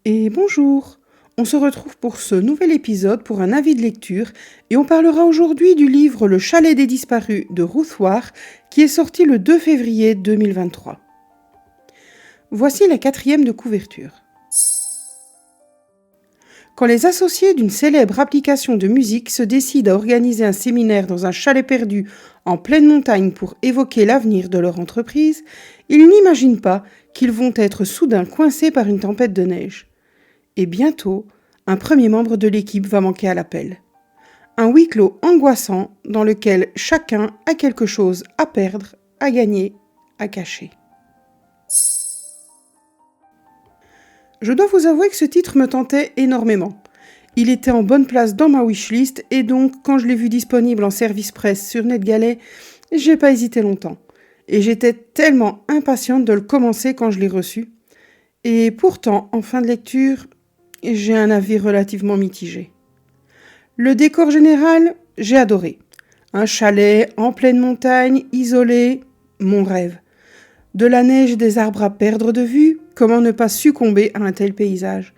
Et bonjour, on se retrouve pour ce nouvel épisode pour un avis de lecture et on parlera aujourd'hui du livre Le Chalet des disparus de Ruth Ware qui est sorti le 2 février 2023. Voici la 4e de couverture. Quand les associés d'une célèbre application de musique se décident à organiser un séminaire dans un chalet perdu en pleine montagne pour évoquer l'avenir de leur entreprise, ils n'imaginent pas qu'ils vont être soudain coincés par une tempête de neige. Et bientôt, un premier membre de l'équipe va manquer à l'appel. Un huis clos angoissant dans lequel chacun a quelque chose à perdre, à gagner, à cacher. Je dois vous avouer que ce titre me tentait énormément. Il était en bonne place dans ma wishlist et donc quand je l'ai vu disponible en service presse sur NetGalley, j'ai pas hésité longtemps. Et j'étais tellement impatiente de le commencer quand je l'ai reçu. Et pourtant, en fin de lecture, j'ai un avis relativement mitigé. Le décor général, j'ai adoré. Un chalet en pleine montagne, isolé, mon rêve. De la neige et des arbres à perdre de vue, comment ne pas succomber à un tel paysage?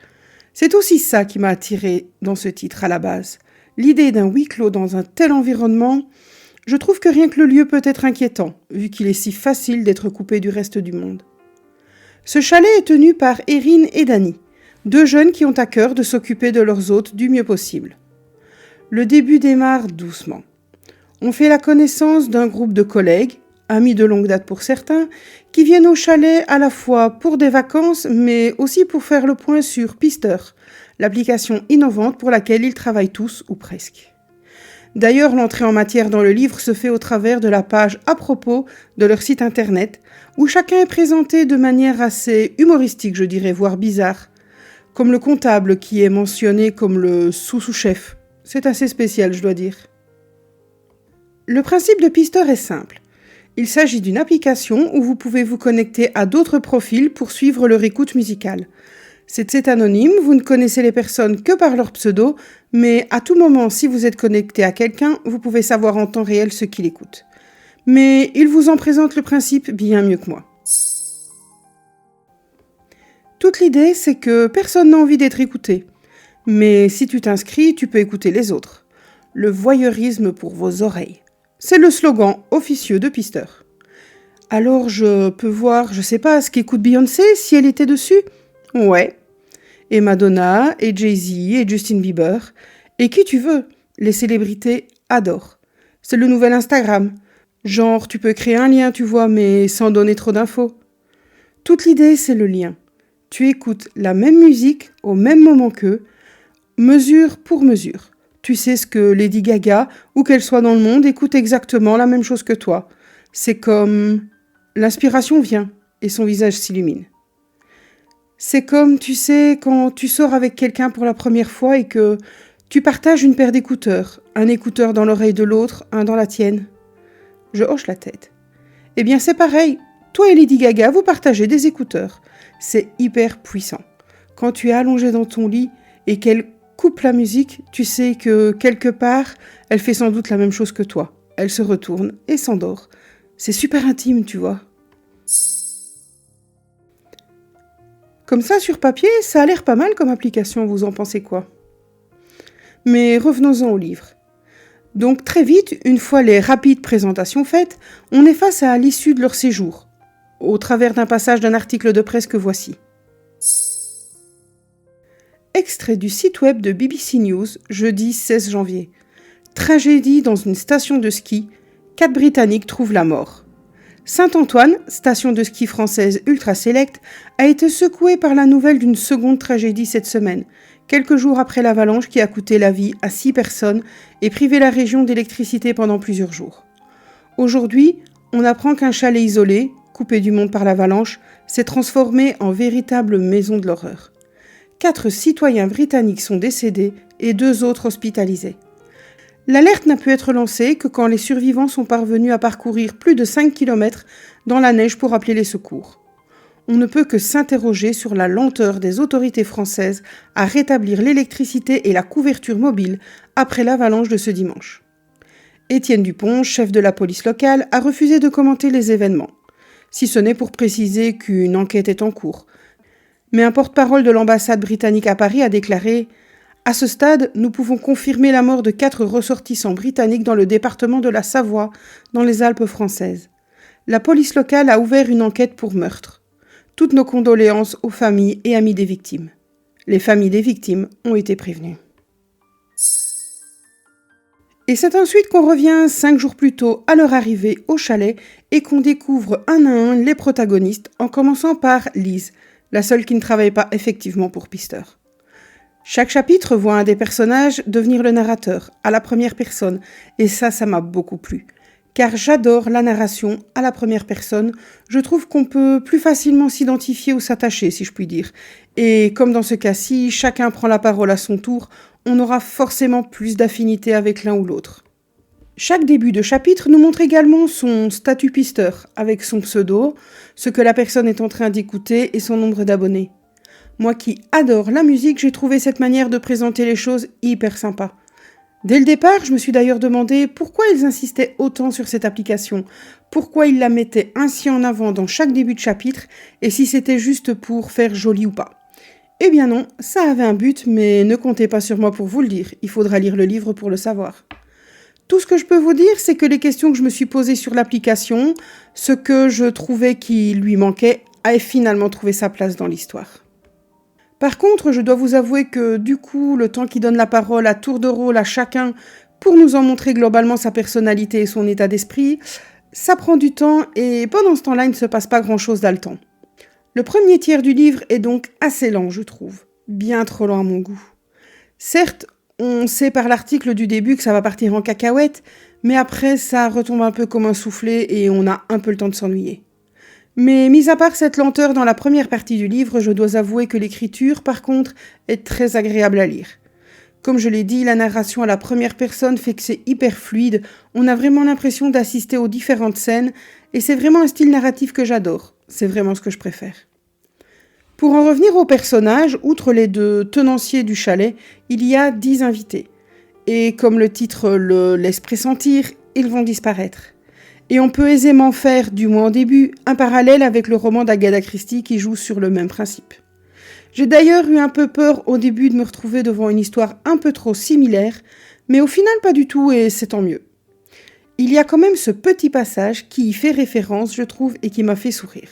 C'est aussi ça qui m'a attiré dans ce titre à la base. L'idée d'un huis clos dans un tel environnement, je trouve que rien que le lieu peut être inquiétant, vu qu'il est si facile d'être coupé du reste du monde. Ce chalet est tenu par Erin et Danny, deux jeunes qui ont à cœur de s'occuper de leurs hôtes du mieux possible. Le début démarre doucement. On fait la connaissance d'un groupe de collègues, amis de longue date pour certains, qui viennent au chalet à la fois pour des vacances, mais aussi pour faire le point sur Pister, l'application innovante pour laquelle ils travaillent tous ou presque. D'ailleurs, l'entrée en matière dans le livre se fait au travers de la page à propos de leur site internet, où chacun est présenté de manière assez humoristique, je dirais, voire bizarre, comme le comptable qui est mentionné comme le sous-sous-chef. C'est assez spécial, je dois dire. Le principe de Pister est simple. Il s'agit d'une application où vous pouvez vous connecter à d'autres profils pour suivre leur écoute musicale. C'est anonyme, vous ne connaissez les personnes que par leur pseudo, mais à tout moment, si vous êtes connecté à quelqu'un, vous pouvez savoir en temps réel ce qu'il écoute. Mais il vous en présente le principe bien mieux que moi. Toute l'idée, c'est que personne n'a envie d'être écouté. Mais si tu t'inscris, tu peux écouter les autres. Le voyeurisme pour vos oreilles. C'est le slogan officieux de Pister. Alors je peux voir, je sais pas, ce qu'écoute Beyoncé si elle était dessus? Ouais. Et Madonna, et Jay-Z, et Justin Bieber. Et qui tu veux. Les célébrités adorent. C'est le nouvel Instagram. Genre, tu peux créer un lien, tu vois, mais sans donner trop d'infos. Toute l'idée, c'est le lien. Tu écoutes la même musique au même moment qu'eux, mesure pour mesure. Tu sais ce que Lady Gaga, où qu'elle soit dans le monde, écoute exactement la même chose que toi. C'est comme... L'inspiration vient et son visage s'illumine. C'est comme, tu sais, quand tu sors avec quelqu'un pour la première fois et que tu partages une paire d'écouteurs, un écouteur dans l'oreille de l'autre, un dans la tienne. Je hoche la tête. Eh bien c'est pareil, toi et Lady Gaga, vous partagez des écouteurs. C'est hyper puissant. Quand tu es allongé dans ton lit et qu'elle coupe la musique, tu sais que quelque part, elle fait sans doute la même chose que toi. Elle se retourne et s'endort. C'est super intime, tu vois. Comme ça, sur papier, ça a l'air pas mal comme application, vous en pensez quoi? Mais revenons-en au livre. Donc très vite, une fois les rapides présentations faites, on est face à l'issue de leur séjour, au travers d'un passage d'un article de presse que voici. Extrait du site web de BBC News, jeudi 16 janvier. Tragédie dans une station de ski, 4 Britanniques trouvent la mort. Saint-Antoine, station de ski française ultra select, a été secouée par la nouvelle d'une seconde tragédie cette semaine, quelques jours après l'avalanche qui a coûté la vie à 6 personnes et privé la région d'électricité pendant plusieurs jours. Aujourd'hui, on apprend qu'un chalet isolé, coupé du monde par l'avalanche, s'est transformé en véritable maison de l'horreur. 4 citoyens britanniques sont décédés et 2 autres hospitalisés. L'alerte n'a pu être lancée que quand les survivants sont parvenus à parcourir plus de 5 km dans la neige pour appeler les secours. On ne peut que s'interroger sur la lenteur des autorités françaises à rétablir l'électricité et la couverture mobile après l'avalanche de ce dimanche. Étienne Dupont, chef de la police locale, a refusé de commenter les événements, si ce n'est pour préciser qu'une enquête est en cours. Mais un porte-parole de l'ambassade britannique à Paris a déclaré « À ce stade, nous pouvons confirmer la mort de 4 ressortissants britanniques dans le département de la Savoie, dans les Alpes françaises. La police locale a ouvert une enquête pour meurtre. Toutes nos condoléances aux familles et amis des victimes. Les familles des victimes ont été prévenues. » Et c'est ensuite qu'on revient 5 jours plus tôt à leur arrivée au chalet et qu'on découvre un à un les protagonistes, en commençant par Lise, la seule qui ne travaille pas effectivement pour Pister. Chaque chapitre voit un des personnages devenir le narrateur, à la première personne, et ça m'a beaucoup plu. Car j'adore la narration à la première personne, je trouve qu'on peut plus facilement s'identifier ou s'attacher, si je puis dire. Et comme dans ce cas-ci, chacun prend la parole à son tour, on aura forcément plus d'affinité avec l'un ou l'autre. Chaque début de chapitre nous montre également son statut Pister, avec son pseudo, ce que la personne est en train d'écouter et son nombre d'abonnés. Moi qui adore la musique, j'ai trouvé cette manière de présenter les choses hyper sympa. Dès le départ, je me suis d'ailleurs demandé pourquoi ils insistaient autant sur cette application, pourquoi ils la mettaient ainsi en avant dans chaque début de chapitre, et si c'était juste pour faire joli ou pas. Eh bien non, ça avait un but, mais ne comptez pas sur moi pour vous le dire, il faudra lire le livre pour le savoir. Tout ce que je peux vous dire, c'est que les questions que je me suis posées sur l'application, ce que je trouvais qui lui manquait, a finalement trouvé sa place dans l'histoire. Par contre, je dois vous avouer que du coup, le temps qui donne la parole à tour de rôle à chacun pour nous en montrer globalement sa personnalité et son état d'esprit, ça prend du temps et pendant ce temps-là, il ne se passe pas grand-chose d'haletant. Le premier tiers du livre est donc assez lent, je trouve. Bien trop lent à mon goût. Certes, on sait par l'article du début que ça va partir en cacahuète, mais après, ça retombe un peu comme un soufflet et on a un peu le temps de s'ennuyer. Mais mis à part cette lenteur dans la première partie du livre, je dois avouer que l'écriture, par contre, est très agréable à lire. Comme je l'ai dit, la narration à la première personne fait que c'est hyper fluide, on a vraiment l'impression d'assister aux différentes scènes, et c'est vraiment un style narratif que j'adore. C'est vraiment ce que je préfère. Pour en revenir aux personnages, outre les 2 tenanciers du chalet, il y a 10 invités. Et comme le titre le laisse pressentir, ils vont disparaître. Et on peut aisément faire, du moins au début, un parallèle avec le roman d'Agatha Christie qui joue sur le même principe. J'ai d'ailleurs eu un peu peur au début de me retrouver devant une histoire un peu trop similaire, mais au final pas du tout et c'est tant mieux. Il y a quand même ce petit passage qui y fait référence, je trouve, et qui m'a fait sourire.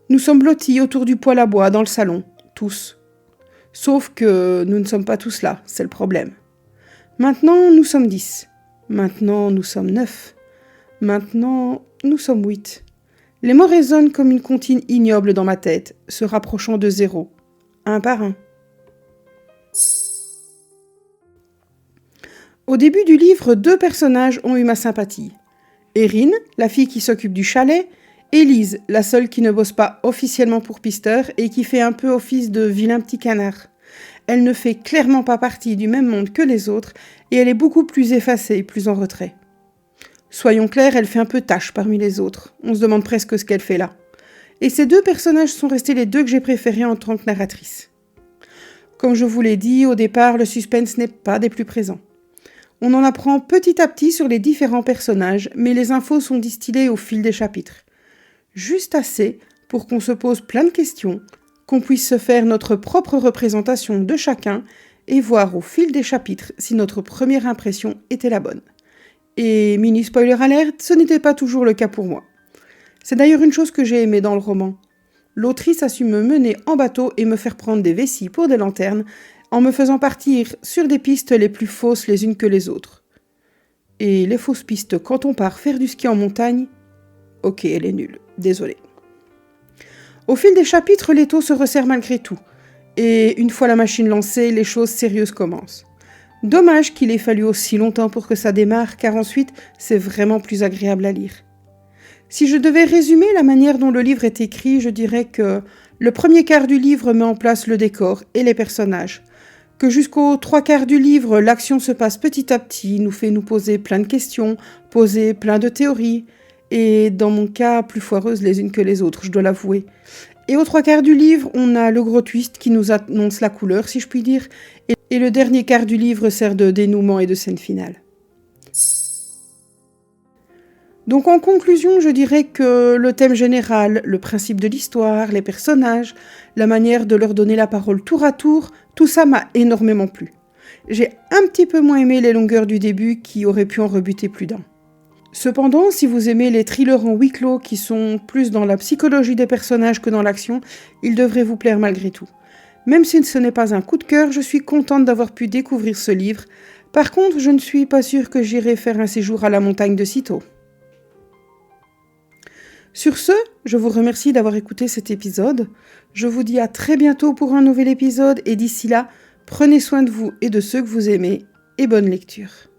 Nous sommes blottis autour du poêle à bois dans le salon, tous. Sauf que nous ne sommes pas tous là, c'est le problème. Maintenant, nous sommes 10. Maintenant, nous sommes 9. Maintenant, nous sommes 8. Les mots résonnent comme une comptine ignoble dans ma tête, se rapprochant de 0, un par un. Au début du livre, 2 personnages ont eu ma sympathie. Erin, la fille qui s'occupe du chalet, et Lise, la seule qui ne bosse pas officiellement pour Pister et qui fait un peu office de vilain petit canard. Elle ne fait clairement pas partie du même monde que les autres et elle est beaucoup plus effacée, plus en retrait. Soyons clairs, elle fait un peu tâche parmi les autres. On se demande presque ce qu'elle fait là. Et ces 2 personnages sont restés les 2 que j'ai préférés en tant que narratrice. Comme je vous l'ai dit, au départ, le suspense n'est pas des plus présents. On en apprend petit à petit sur les différents personnages, mais les infos sont distillées au fil des chapitres. Juste assez pour qu'on se pose plein de questions, qu'on puisse se faire notre propre représentation de chacun et voir au fil des chapitres si notre première impression était la bonne. Et mini spoiler alert, ce n'était pas toujours le cas pour moi. C'est d'ailleurs une chose que j'ai aimée dans le roman. L'autrice a su me mener en bateau et me faire prendre des vessies pour des lanternes en me faisant partir sur des pistes les plus fausses les unes que les autres. Et les fausses pistes quand on part faire du ski en montagne, ok, elle est nulle, désolée. Au fil des chapitres, l'étau se resserre malgré tout. Et une fois la machine lancée, les choses sérieuses commencent. Dommage qu'il ait fallu aussi longtemps pour que ça démarre, car ensuite, c'est vraiment plus agréable à lire. Si je devais résumer la manière dont le livre est écrit, je dirais que le premier quart du livre met en place le décor et les personnages. Que jusqu'aux 3/4 du livre, l'action se passe petit à petit, nous fait nous poser plein de questions, poser plein de théories, et dans mon cas, plus foireuses les unes que les autres, je dois l'avouer. Et aux 3/4 du livre, on a le gros twist qui nous annonce la couleur, si je puis dire, et le dernier quart du livre sert de dénouement et de scène finale. Donc en conclusion, je dirais que le thème général, le principe de l'histoire, les personnages, la manière de leur donner la parole tour à tour, tout ça m'a énormément plu. J'ai un petit peu moins aimé les longueurs du début qui auraient pu en rebuter plus d'un. Cependant, si vous aimez les thrillers en huis clos qui sont plus dans la psychologie des personnages que dans l'action, ils devraient vous plaire malgré tout. Même si ce n'est pas un coup de cœur, je suis contente d'avoir pu découvrir ce livre. Par contre, je ne suis pas sûre que j'irai faire un séjour à la montagne de sitôt. Sur ce, je vous remercie d'avoir écouté cet épisode. Je vous dis à très bientôt pour un nouvel épisode et d'ici là, prenez soin de vous et de ceux que vous aimez et bonne lecture.